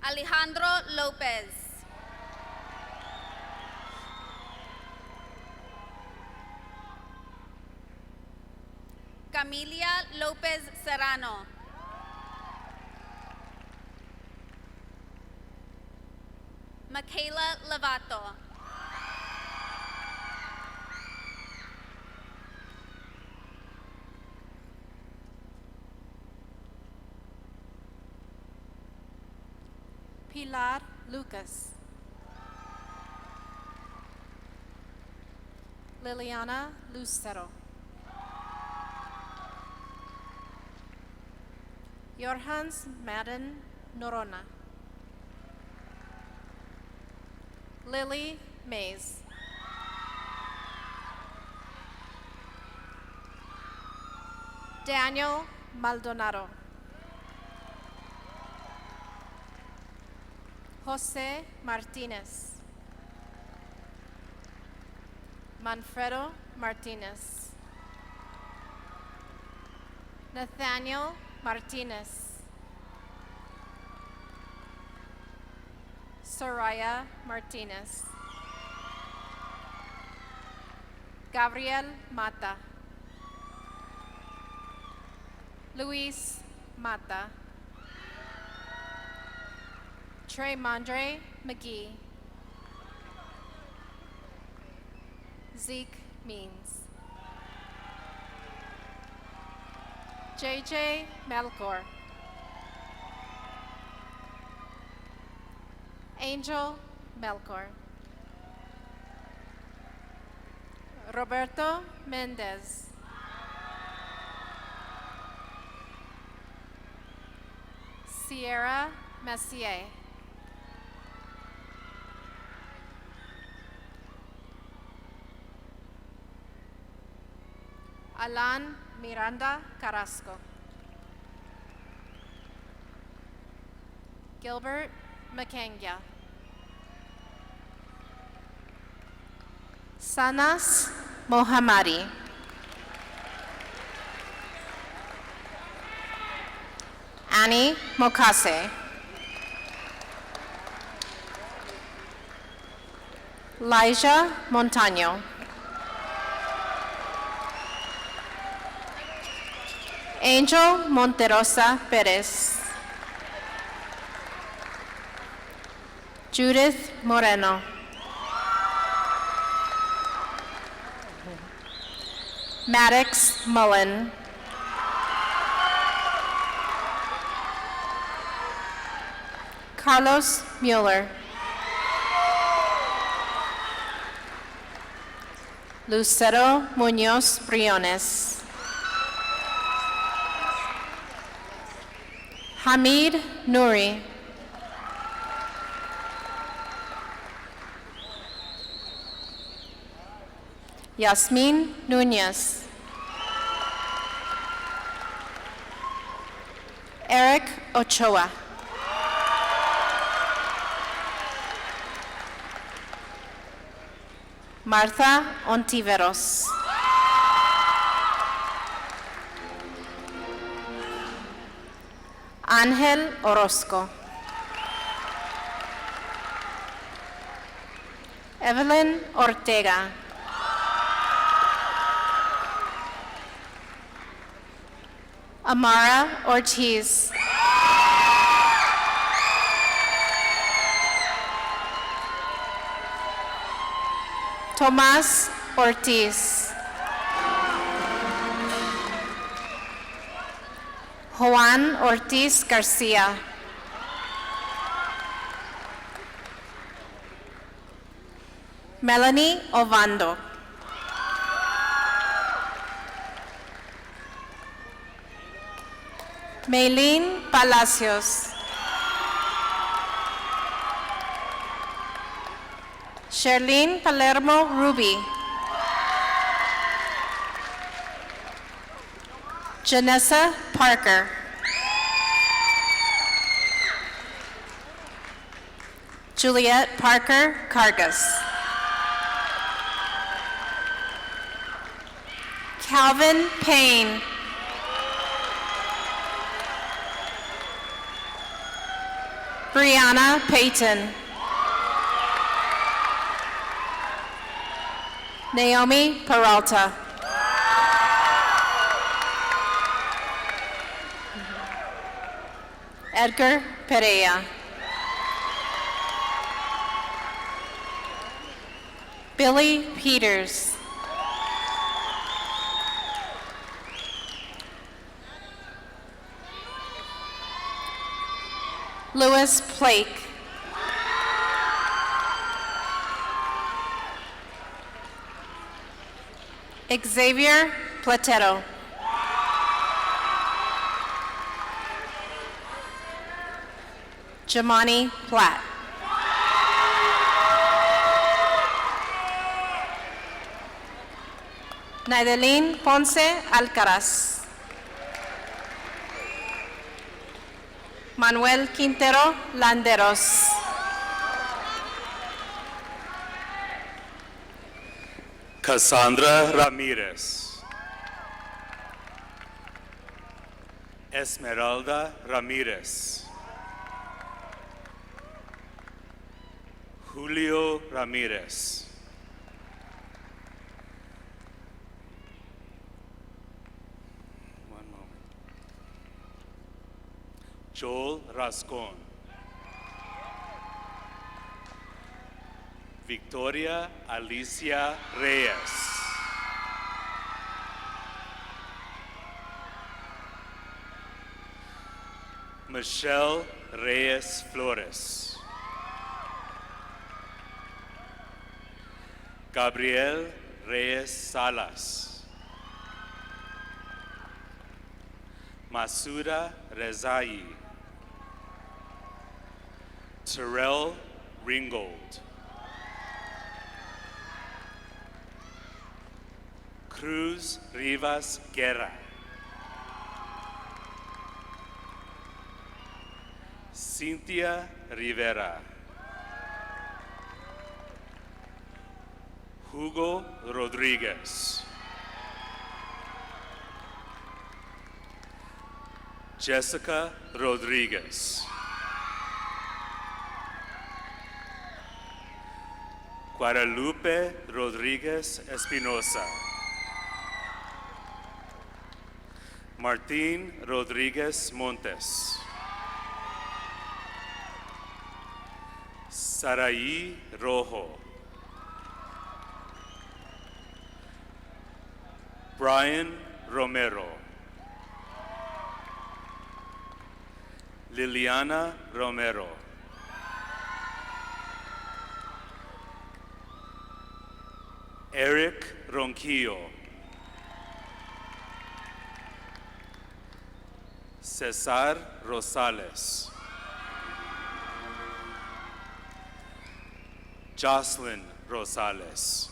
Alejandro Lopez. Camilia Lopez Serrano. Michaela Lavato. Pilar Lucas. Liliana Lucero. Jorhans Madden Norona. Lily Mays. Daniel Maldonado. Jose Martinez. Manfredo Martinez. Nathaniel Martinez. Soraya Martinez. Gabriel Mata. Luis Mata. Treymondre McGee. Zeke Means. JJ Melkor. Angel Melkor. Roberto Mendez. Sierra Messier. Alan Miranda Carrasco. Gilbert Makanga. Sanas Mohammadi. Annie Mokase. Elijah Montaño. Angel Monterosa Perez. Judith Moreno. Maddox Mullen. Carlos Mueller. Lucero Muñoz Briones. Hamid Nouri. Yasmin Nunez. Eric Ochoa. Martha Ontiveros. Ángel Orozco. Evelyn Ortega. Amara Ortiz. Tomás Ortiz. Juan Ortiz Garcia. Melanie Ovando. Maylene Palacios. Sherlyn Palermo Ruby. Janessa Parker. Juliet Parker Cargas. Calvin Payne. Brianna Payton. Naomi Peralta. Edgar Perea. Billy Peters. Louis Plake. Xavier Platero. Jamani Platt. Naideline Ponce Alcaraz. Manuel Quintero Landeros. Cassandra Ramirez. Esmeralda Ramirez. Julio Ramirez. One moment. Joel Rascon. Victoria Alicia Reyes. Michelle Reyes Flores. Gabriel Reyes Salas. Masuda Rezai. Terrell Ringgold. Cruz Rivas Guerra. Cynthia Rivera. Hugo Rodriguez. Jessica Rodriguez. Guadalupe Rodriguez Espinosa. Martín Rodriguez Montes. Saraí Rojo. Brian Romero. Liliana Romero. Eric Ronquillo. Cesar Rosales. Jocelyn Rosales.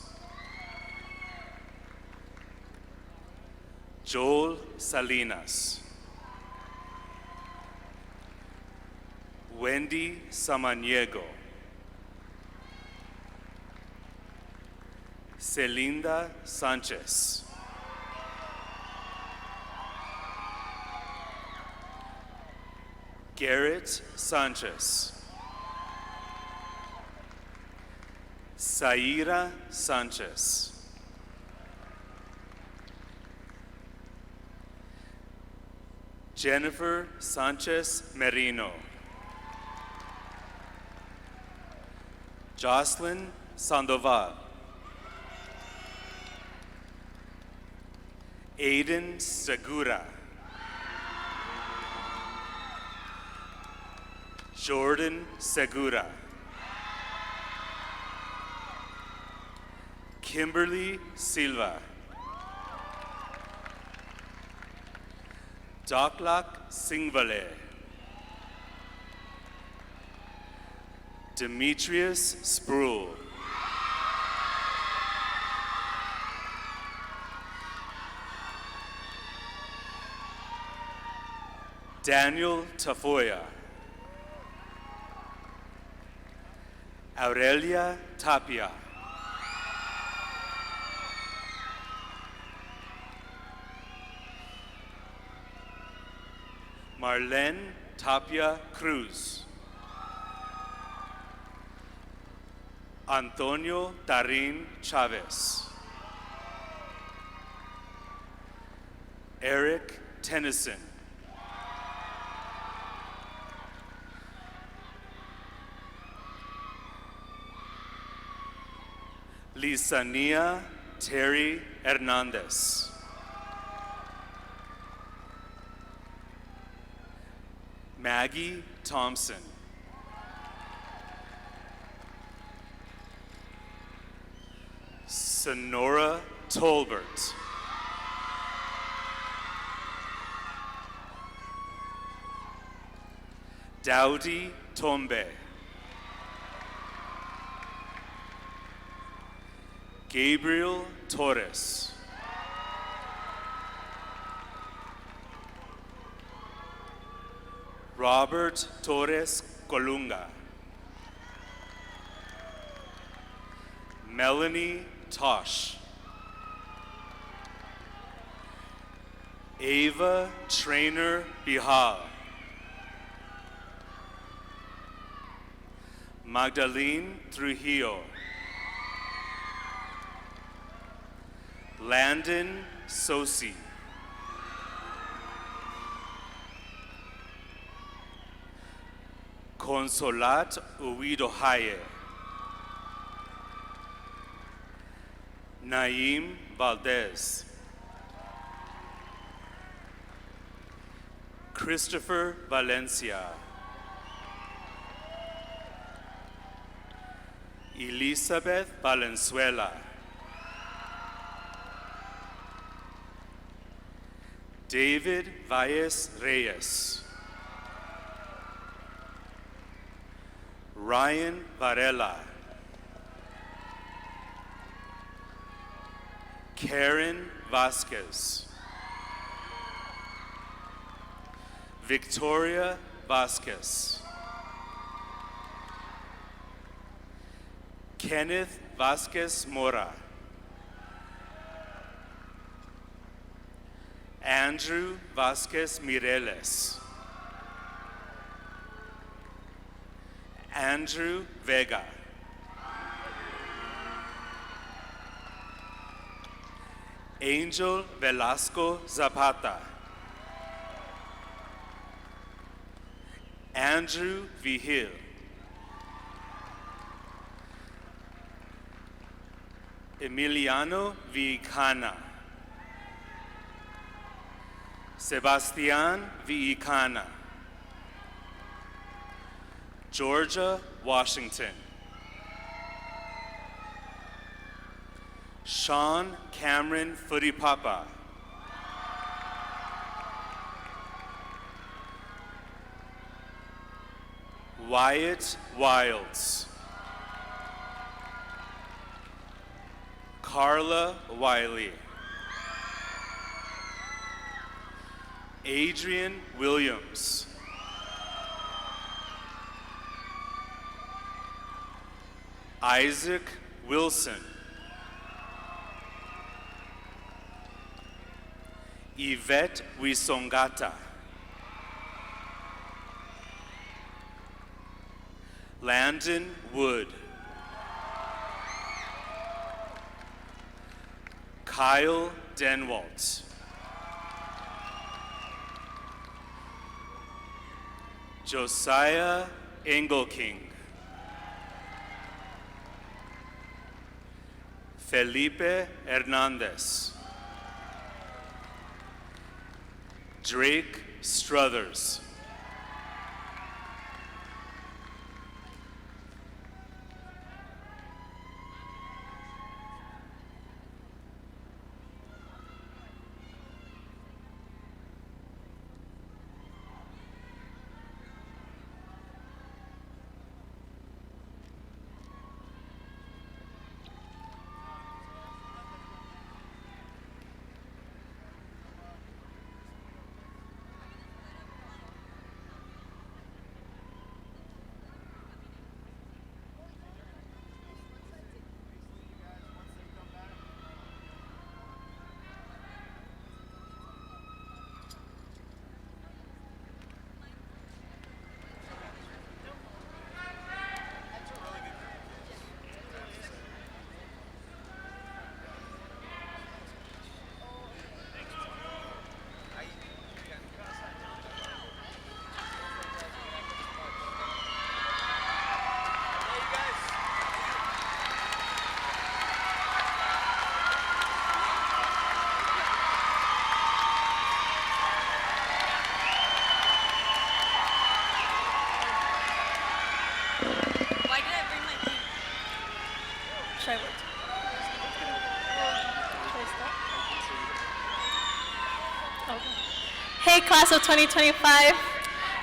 Joel Salinas. Wendy Samaniego. Celinda Sanchez. Garrett Sanchez. Zaira Sanchez. Jennifer Sanchez Merino. Jocelyn Sandoval. Aiden Segura. Jordan Segura. Kimberly Silva. Daklak Singvale. Demetrius Sproul. Daniel Tafoya. Aurelia Tapia. Marlene Tapia Cruz. Antonio Darin Chavez. Eric Tennyson. Lisania Terry Hernandez. Maggie Thompson. Sonora Tolbert. Dowdy Tombe. Gabriel Torres. Robert Torres Colunga. Melanie Tosh. Ava Trainer Bihal. Magdalene Trujillo. Landon Sosi. Consolat Uwidohaye. Naim Valdez. Christopher Valencia. Elizabeth Valenzuela. David Valles Reyes. Ryan Varela. Karen Vasquez. Victoria Vasquez. Kenneth Vasquez Mora. Andrew Vasquez Mireles. Andrew Vega. Angel Velasco Zapata. Andrew Vigil. Emiliano Vicana. Sebastian Vicana. Georgia Washington. Sean Cameron Furipapa. Wyatt Wilds. Carla Wiley. Adrian Williams. Isaac Wilson. Yvette Wisongata. Landon Wood. Kyle Denwalt. Josiah Engelking. Felipe Hernandez. Drake Struthers. Hey, class of 2025.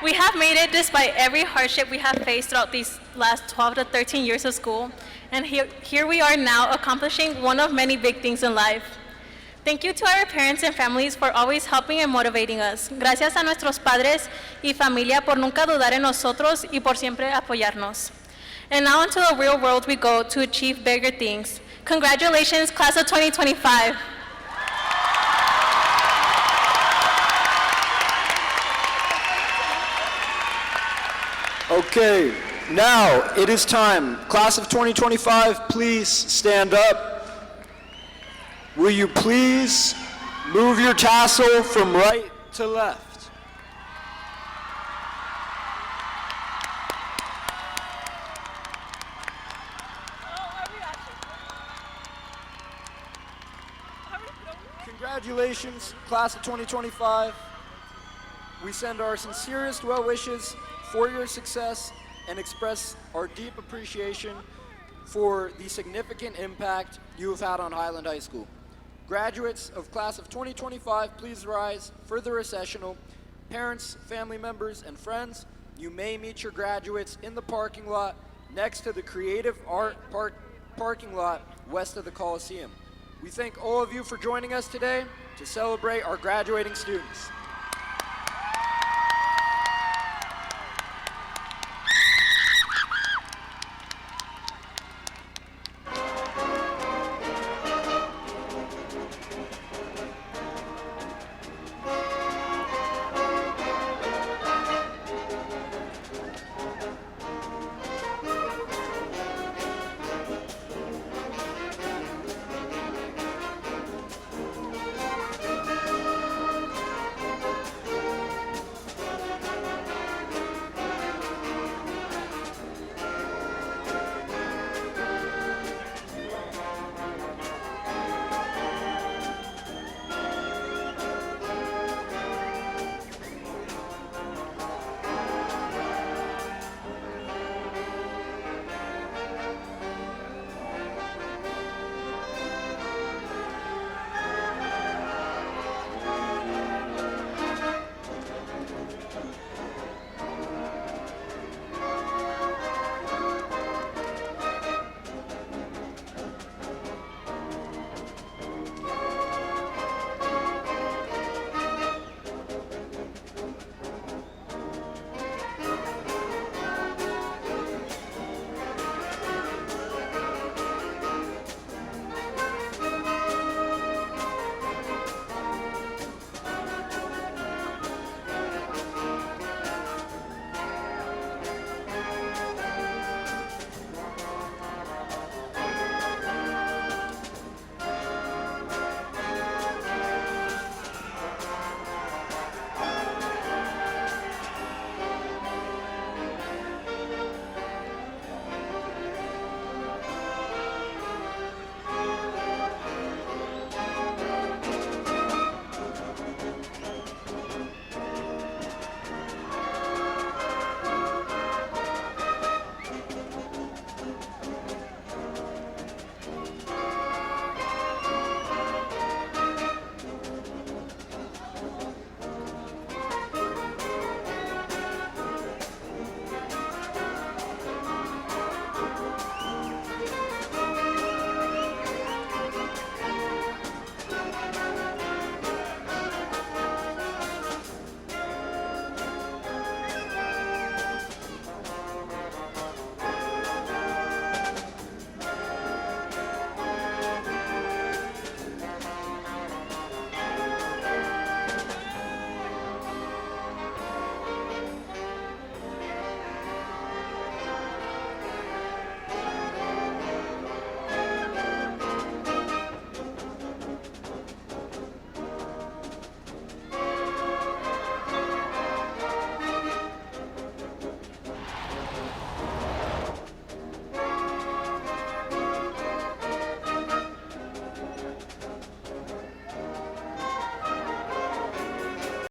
We have made it despite every hardship we have faced throughout these last 12 to 13 years of school. And here we are now accomplishing one of many big things in life. Thank you to our parents and families for always helping and motivating us. Gracias a nuestros padres y familia por nunca dudar en nosotros y por siempre apoyarnos. And now into the real world we go to achieve bigger things. Congratulations, class of 2025. Okay, now it is time. Class of 2025, please stand up. Will you please move your tassel from right to left? Congratulations, class of 2025. We send our sincerest well wishes for your success and express our deep appreciation for the significant impact you have had on Highland High School. Graduates of class of 2025, please rise for the recessional. Parents, family members, and friends, you may meet your graduates in the parking lot next to the Creative Art parking lot west of the Coliseum. We thank all of you for joining us today to celebrate our graduating students.